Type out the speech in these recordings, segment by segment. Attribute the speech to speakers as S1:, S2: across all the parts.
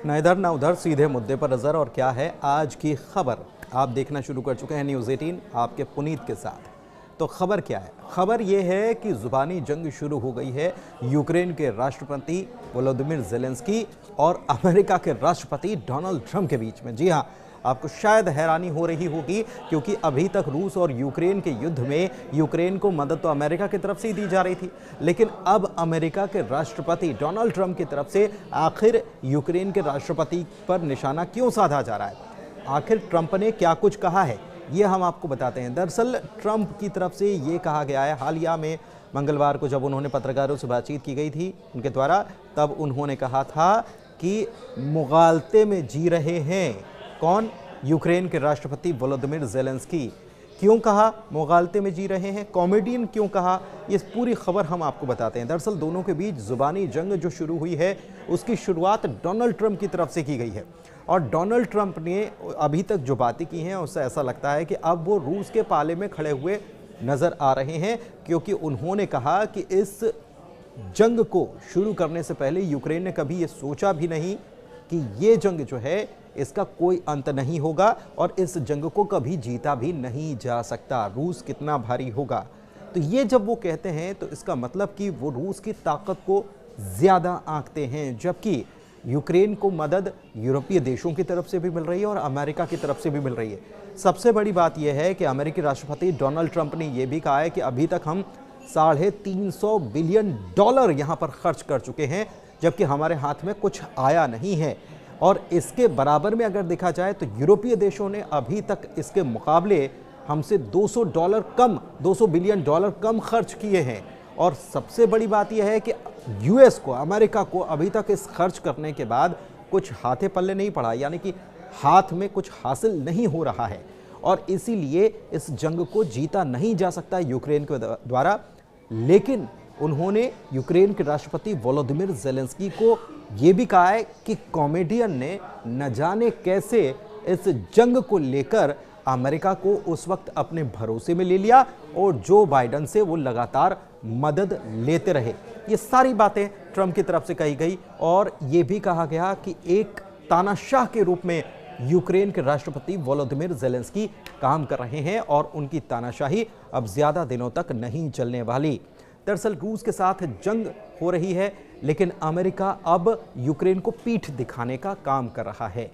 S1: ना इधर ना उधर, सीधे मुद्दे पर नजर। और क्या है आज की खबर, आप देखना शुरू कर चुके हैं न्यूज़ 18 आपके पुनीत के साथ। तो खबर क्या है? खबर यह है कि जुबानी जंग शुरू हो गई है यूक्रेन के राष्ट्रपति वोलोदिमीर ज़ेलेंस्की और अमेरिका के राष्ट्रपति डोनाल्ड ट्रंप के बीच में। जी हाँ, आपको शायद हैरानी हो रही होगी क्योंकि अभी तक रूस और यूक्रेन के युद्ध में यूक्रेन को मदद तो अमेरिका की तरफ से ही दी जा रही थी, लेकिन अब अमेरिका के राष्ट्रपति डोनाल्ड ट्रंप की तरफ से आखिर यूक्रेन के राष्ट्रपति पर निशाना क्यों साधा जा रहा है? आखिर ट्रंप ने क्या कुछ कहा है, ये हम आपको बताते हैं। दरअसल ट्रंप की तरफ से ये कहा गया है, हालिया में मंगलवार को जब उन्होंने पत्रकारों से बातचीत की गई थी उनके द्वारा, तब उन्होंने कहा था कि मुगालते में जी रहे हैं। कौन? यूक्रेन के राष्ट्रपति वोलोदिमीर ज़ेलेंस्की। क्यों कहा मुगालते में जी रहे हैं? कॉमेडियन क्यों कहा? ये पूरी खबर हम आपको बताते हैं। दरअसल दोनों के बीच जुबानी जंग जो शुरू हुई है उसकी शुरुआत डोनाल्ड ट्रंप की तरफ से की गई है, और डोनाल्ड ट्रंप ने अभी तक जो बातें की हैं उससे ऐसा लगता है कि अब वो रूस के पाले में खड़े हुए नज़र आ रहे हैं, क्योंकि उन्होंने कहा कि इस जंग को शुरू करने से पहले यूक्रेन ने कभी ये सोचा भी नहीं कि ये जंग जो है इसका कोई अंत नहीं होगा और इस जंग को कभी जीता भी नहीं जा सकता। रूस कितना भारी होगा, तो ये जब वो कहते हैं तो इसका मतलब कि वो रूस की ताकत को ज़्यादा आंकते हैं, जबकि यूक्रेन को मदद यूरोपीय देशों की तरफ से भी मिल रही है और अमेरिका की तरफ से भी मिल रही है। सबसे बड़ी बात यह है कि अमेरिकी राष्ट्रपति डोनाल्ड ट्रंप ने यह भी कहा है कि अभी तक हम $350 बिलियन यहाँ पर खर्च कर चुके हैं, जबकि हमारे हाथ में कुछ आया नहीं है। और इसके बराबर में अगर देखा जाए तो यूरोपीय देशों ने अभी तक इसके मुकाबले हमसे $200 बिलियन कम खर्च किए हैं। और सबसे बड़ी बात यह है कि यूएस को, अमेरिका को अभी तक इस खर्च करने के बाद कुछ हाथे पल्ले नहीं पड़ा, यानी कि हाथ में कुछ हासिल नहीं हो रहा है, और इसीलिए इस जंग को जीता नहीं जा सकता यूक्रेन के द्वारा। लेकिन उन्होंने यूक्रेन के राष्ट्रपति वोलोदिमीर ज़ेलेंस्की को ये भी कहा है कि कॉमेडियन ने न जाने कैसे इस जंग को लेकर अमेरिका को उस वक्त अपने भरोसे में ले लिया और जो बाइडेन से वो लगातार मदद लेते रहे। ये सारी बातें ट्रंप की तरफ से कही गई, और ये भी कहा गया कि एक तानाशाह के रूप में यूक्रेन के राष्ट्रपति वोलोदिमीर ज़ेलेंस्की काम कर रहे हैं और उनकी तानाशाही अब ज़्यादा दिनों तक नहीं चलने वाली। दरअसल रूस के साथ जंग हो रही है, लेकिन अमेरिका अब यूक्रेन को पीठ दिखाने का काम कर रहा है।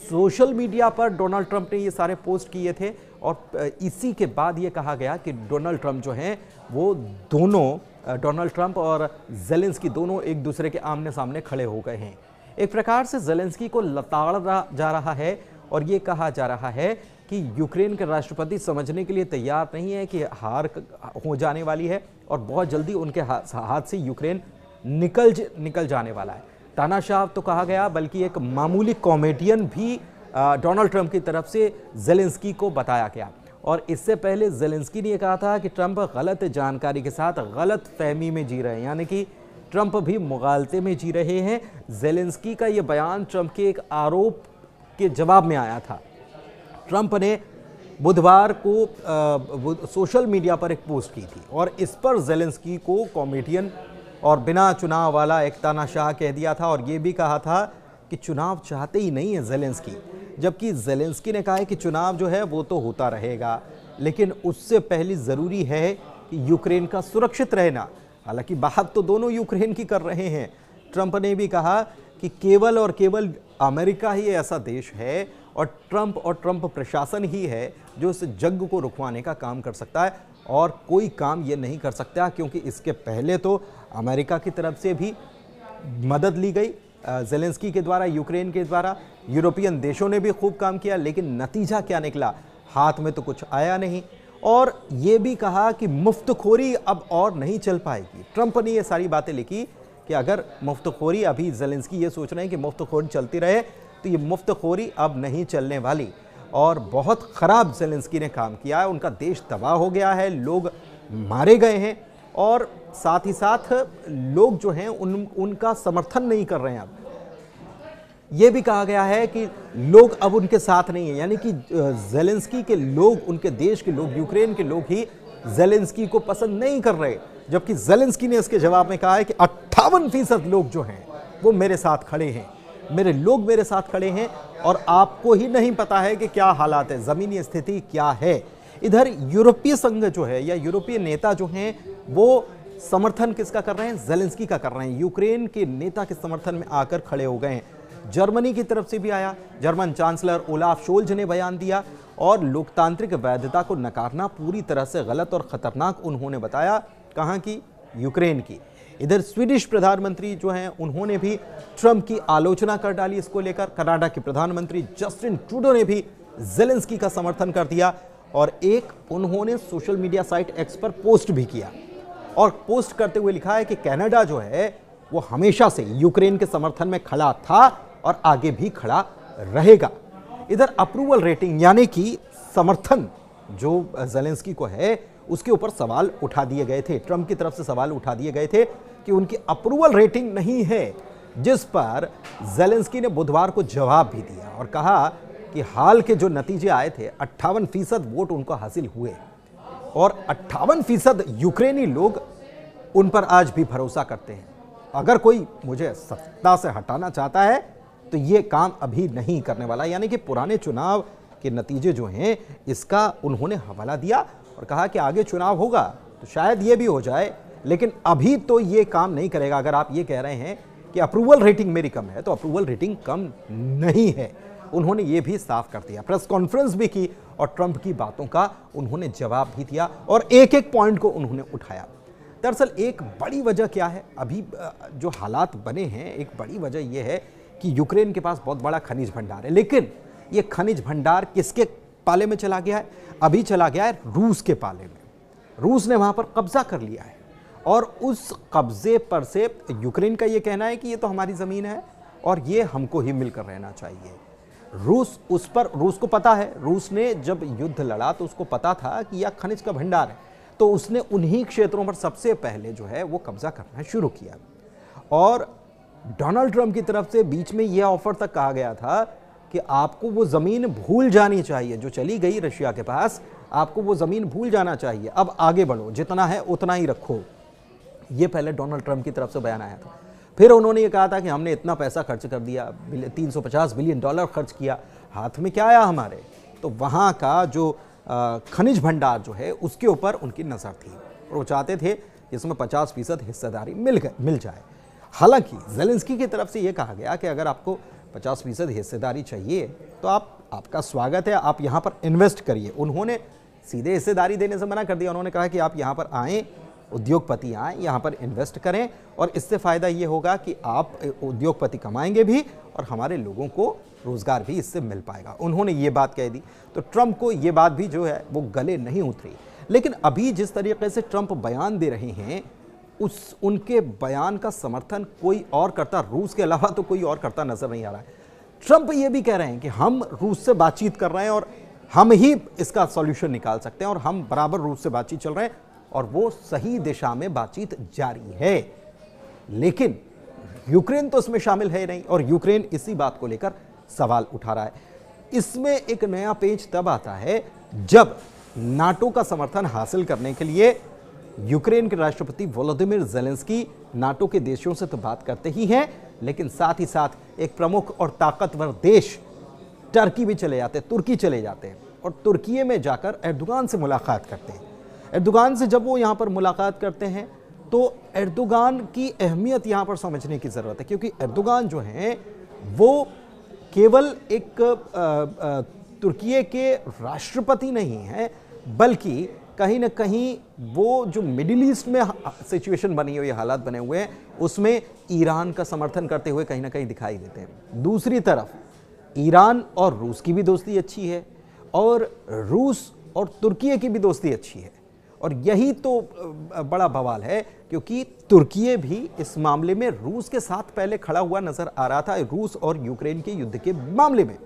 S1: सोशल मीडिया पर डोनाल्ड ट्रंप ने ये सारे पोस्ट किए थे, और इसी के बाद ये कहा गया कि डोनाल्ड ट्रंप जो हैं वो दोनों, डोनाल्ड ट्रंप और ज़ेलेंस्की दोनों एक दूसरे के आमने सामने खड़े हो गए हैं। एक प्रकार से ज़ेलेंस्की को लताड़ा जा रहा है, और ये कहा जा रहा है कि यूक्रेन के राष्ट्रपति समझने के लिए तैयार नहीं है कि हार हो जाने वाली है और बहुत जल्दी उनके हाथ से यूक्रेन निकल जाने वाला है। तानाशाह तो कहा गया, बल्कि एक मामूली कॉमेडियन भी डोनाल्ड ट्रंप की तरफ से ज़ेलेंस्की को बताया गया। और इससे पहले ज़ेलेंस्की ने कहा था कि ट्रंप गलत जानकारी के साथ गलत फहमी में जी रहे हैं, यानी कि ट्रंप भी मुगालते में जी रहे हैं। ज़ेलेंस्की का ये बयान ट्रंप के एक आरोप के जवाब में आया था। ट्रंप ने बुधवार को सोशल मीडिया पर एक पोस्ट की थी, और इस पर ज़ेलेंस्की को कॉमेडियन और बिना चुनाव वाला एक तानाशाह कह दिया था, और ये भी कहा था कि चुनाव चाहते ही नहीं है ज़ेलेंस्की। जबकि ज़ेलेंस्की ने कहा है कि चुनाव जो है वो तो होता रहेगा, लेकिन उससे पहले ज़रूरी है कि यूक्रेन का सुरक्षित रहना। हालांकि बात तो दोनों यूक्रेन की कर रहे हैं। ट्रंप ने भी कहा कि केवल और केवल अमेरिका ही ऐसा देश है और ट्रंप प्रशासन ही है जो इस जंग को रुकवाने का काम कर सकता है, और कोई काम ये नहीं कर सकता, क्योंकि इसके पहले तो अमेरिका की तरफ से भी मदद ली गई ज़ेलेंस्की के द्वारा, यूक्रेन के द्वारा। यूरोपियन देशों ने भी खूब काम किया, लेकिन नतीजा क्या निकला? हाथ में तो कुछ आया नहीं। और ये भी कहा कि मुफ्तखोरी अब और नहीं चल पाएगी। ट्रंप ने ये सारी बातें लिखी कि अगर मुफ्तखोरी, अभी ज़ेलेंस्की ये सोच रहे हैं कि मुफ्तखोरी चलती रहे, तो ये मुफ्तखोरी अब नहीं चलने वाली। और बहुत ख़राब ज़ेलेंस्की ने काम किया है, उनका देश तबाह हो गया है, लोग मारे गए हैं, और साथ ही साथ लोग जो हैं उनका समर्थन नहीं कर रहे हैं। अब ये भी कहा गया है कि लोग अब उनके साथ नहीं हैं, यानी कि ज़ेलेंस्की के लोग, उनके देश के लोग, यूक्रेन के लोग ही ज़ेलेंस्की को पसंद नहीं कर रहे। जबकि ज़ेलेंस्की ने इसके जवाब में कहा है कि 58% लोग जो हैं वो मेरे साथ खड़े हैं। मेरे लोग मेरे साथ खड़े हैं और आपको ही नहीं पता है कि क्या हालात है, जमीनी स्थिति क्या है। इधर यूरोपीय संघ जो है या यूरोपीय नेता जो हैं वो समर्थन किसका कर रहे हैं? ज़ेलेंस्की का कर रहे हैं। यूक्रेन के नेता के समर्थन में आकर खड़े हो गए हैं। जर्मनी की तरफ से भी आया, जर्मन चांसलर ओलाफ शोल्ज ने बयान दिया और लोकतांत्रिक वैधता को नकारना पूरी तरह से गलत और खतरनाक उन्होंने बताया। कहां की? यूक्रेन की। इधर स्वीडिश प्रधानमंत्री जो हैं उन्होंने भी ट्रंप की आलोचना कर डाली इसको लेकर। कनाडा के प्रधानमंत्री जस्टिन ट्रूडो ने भी ज़ेलेंस्की का समर्थन कर दिया और एक उन्होंने सोशल मीडिया साइट एक्स पर पोस्ट भी किया और पोस्ट करते हुए लिखा है कि कनाडा जो है वो हमेशा से यूक्रेन के समर्थन में खड़ा था और आगे भी खड़ा रहेगा। इधर अप्रूवल रेटिंग यानी कि समर्थन जो ज़ेलेंस्की को है उसके ऊपर सवाल उठा दिए गए थे। ट्रंप की तरफ से सवाल उठा दिए गए थे कि उनकी अप्रूवल रेटिंग नहीं है, जिस पर ज़ेलेंस्की ने बुधवार को जवाब भी दिया और कहा कि हाल के जो नतीजे आए थे 58% वोट उनको हासिल हुए और 58% यूक्रेनी लोग उन पर आज भी भरोसा करते हैं। अगर कोई मुझे सत्ता से हटाना चाहता है तो ये काम अभी नहीं करने वाला। यानी कि पुराने चुनाव के नतीजे जो हैं इसका उन्होंने हवाला दिया और कहा कि आगे चुनाव होगा तो शायद ये भी हो जाए, लेकिन अभी तो ये काम नहीं करेगा। अगर आप ये कह रहे हैं कि अप्रूवल रेटिंग मेरी कम है तो अप्रूवल रेटिंग कम नहीं है, उन्होंने ये भी साफ कर दिया। प्रेस कॉन्फ्रेंस भी की और ट्रंप की बातों का उन्होंने जवाब भी दिया और एक एक पॉइंट को उन्होंने उठाया। दरअसल एक बड़ी वजह क्या है, अभी जो हालात बने हैं, एक बड़ी वजह यह है कि यूक्रेन के पास बहुत बड़ा खनिज भंडार है, लेकिन ये खनिज भंडार किसके पाले में चला गया है? अभी चला गया है रूस के पाले में। रूस ने वहां पर कब्जा कर लिया है और उस कब्जे पर से यूक्रेन का ये कहना है कि ये तो हमारी जमीन है और ये हमको ही मिलकर रहना चाहिए। रूस को पता है, रूस ने जब युद्ध लड़ा तो उसको पता था कि यह खनिज का भंडार है, तो उसने उन्हीं क्षेत्रों पर सबसे पहले जो है वो कब्जा करना शुरू किया। और डोनाल्ड ट्रंप की तरफ से बीच में यह ऑफर तक कहा गया था कि आपको वो जमीन भूल जानी चाहिए जो चली गई रशिया के पास, आपको वो जमीन भूल जाना चाहिए, अब आगे बढ़ो, जितना है उतना ही रखो। ये पहले डोनाल्ड ट्रंप की तरफ से बयान आया था। फिर उन्होंने ये कहा था कि हमने इतना पैसा खर्च कर दिया, $350 बिलियन खर्च किया, हाथ में क्या आया हमारे? तो वहाँ का जो खनिज भंडार जो है उसके ऊपर उनकी नज़र थी और वो चाहते थे इसमें 50% हिस्सेदारी मिल जाए। हालांकि ज़ेलेंस्की की तरफ से ये कहा गया कि अगर आपको 50% हिस्सेदारी चाहिए तो आपका स्वागत है, आप यहाँ पर इन्वेस्ट करिए। उन्होंने सीधे हिस्सेदारी देने से मना कर दिया। उन्होंने कहा कि आप यहाँ पर आएँ, उद्योगपति आएँ, यहाँ पर इन्वेस्ट करें और इससे फ़ायदा ये होगा कि आप उद्योगपति कमाएंगे भी और हमारे लोगों को रोज़गार भी इससे मिल पाएगा। उन्होंने ये बात कह दी। तो ट्रंप को ये बात भी जो है वो गले नहीं उतरी। लेकिन अभी जिस तरीके से ट्रंप बयान दे रहे हैं उनके बयान का समर्थन कोई और करता, रूस के अलावा तो कोई और करता नजर नहीं आ रहा है। ट्रंप ये भी कह रहे हैं कि हम रूस से बातचीत कर रहे हैं और हम ही इसका सॉल्यूशन निकाल सकते हैं और हम बराबर रूस से बातचीत चल रहे हैं और वो सही दिशा में बातचीत जारी है। लेकिन यूक्रेन तो इसमें शामिल है नहीं और यूक्रेन इसी बात को लेकर सवाल उठा रहा है। इसमें एक नया पेच तब आता है जब नाटो का समर्थन हासिल करने के लिए यूक्रेन के राष्ट्रपति वोलोदिमिर ज़ेलेंस्की नाटो के देशों से तो बात करते ही हैं, लेकिन साथ ही साथ एक प्रमुख और ताकतवर देश टर्की भी चले जाते हैं, तुर्की चले जाते हैं और तुर्की में जाकर एर्दोगान से मुलाकात करते हैं। एर्दोगान से जब वो यहाँ पर मुलाकात करते हैं तो एर्दोगान की अहमियत यहाँ पर समझने की ज़रूरत है, क्योंकि एर्दोगान जो हैं वो केवल एक तुर्की के राष्ट्रपति नहीं हैं, बल्कि कहीं ना कहीं वो जो मिडिल ईस्ट में सिचुएशन बनी हुई, हालात बने हुए हैं, उसमें ईरान का समर्थन करते हुए कहीं ना कहीं दिखाई देते हैं। दूसरी तरफ ईरान और रूस की भी दोस्ती अच्छी है और रूस और तुर्की की भी दोस्ती अच्छी है और यही तो बड़ा बवाल है, क्योंकि तुर्की भी इस मामले में रूस के साथ पहले खड़ा हुआ नजर आ रहा था, रूस और यूक्रेन के युद्ध के मामले में,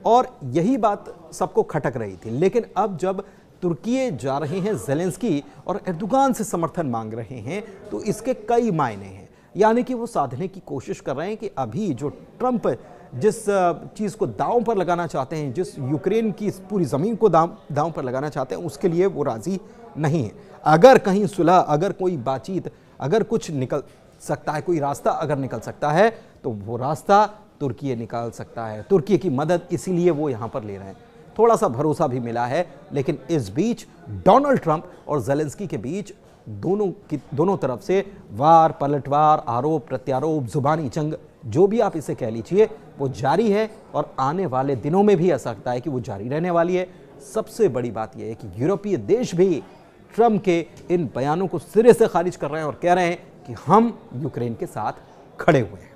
S1: और यही बात सबको खटक रही थी। लेकिन अब जब तुर्की जा रहे हैं ज़ेलेंस्की और एर्दोगान से समर्थन मांग रहे हैं तो इसके कई मायने हैं। यानी कि वो साधने की कोशिश कर रहे हैं कि अभी जो ट्रंप जिस चीज़ को दांव पर लगाना चाहते हैं, जिस यूक्रेन की इस पूरी ज़मीन को दांव पर लगाना चाहते हैं, उसके लिए वो राज़ी नहीं है। अगर कहीं सुलह, अगर कोई बातचीत, अगर कुछ निकल सकता है, कोई रास्ता अगर निकल सकता है तो वो रास्ता तुर्की ये निकाल सकता है, तुर्की की मदद इसीलिए वो यहाँ पर ले रहे हैं। थोड़ा सा भरोसा भी मिला है, लेकिन इस बीच डोनाल्ड ट्रंप और ज़ेलेंस्की के बीच दोनों तरफ से वार पलटवार, आरोप प्रत्यारोप, जुबानी जंग, जो भी आप इसे कह लीजिए, वो जारी है और आने वाले दिनों में भी ऐसा लगता है कि वो जारी रहने वाली है। सबसे बड़ी बात यह है कि यूरोपीय देश भी ट्रंप के इन बयानों को सिरे से खारिज कर रहे हैं और कह रहे हैं कि हम यूक्रेन के साथ खड़े हुए हैं।